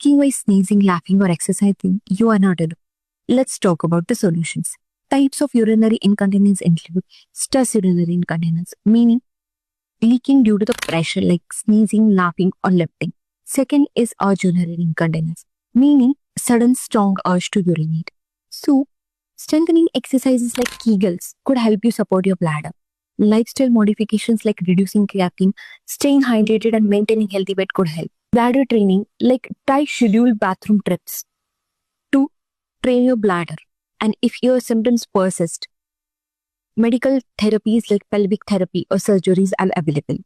leaking by sneezing, laughing, or exercising, you are not alone. Let's talk about the solutions. Types of urinary incontinence include stress urinary incontinence, meaning leaking due to the pressure like sneezing, laughing, or lifting. Second is urge urinary incontinence, meaning sudden strong urge to urinate. So, strengthening exercises like Kegels could help you support your bladder. Lifestyle modifications like reducing caffeine, staying hydrated, and maintaining healthy weight could help. Bladder training like try scheduled bathroom trips to train your bladder. And if your symptoms persist, medical therapies like pelvic therapy or surgeries are available.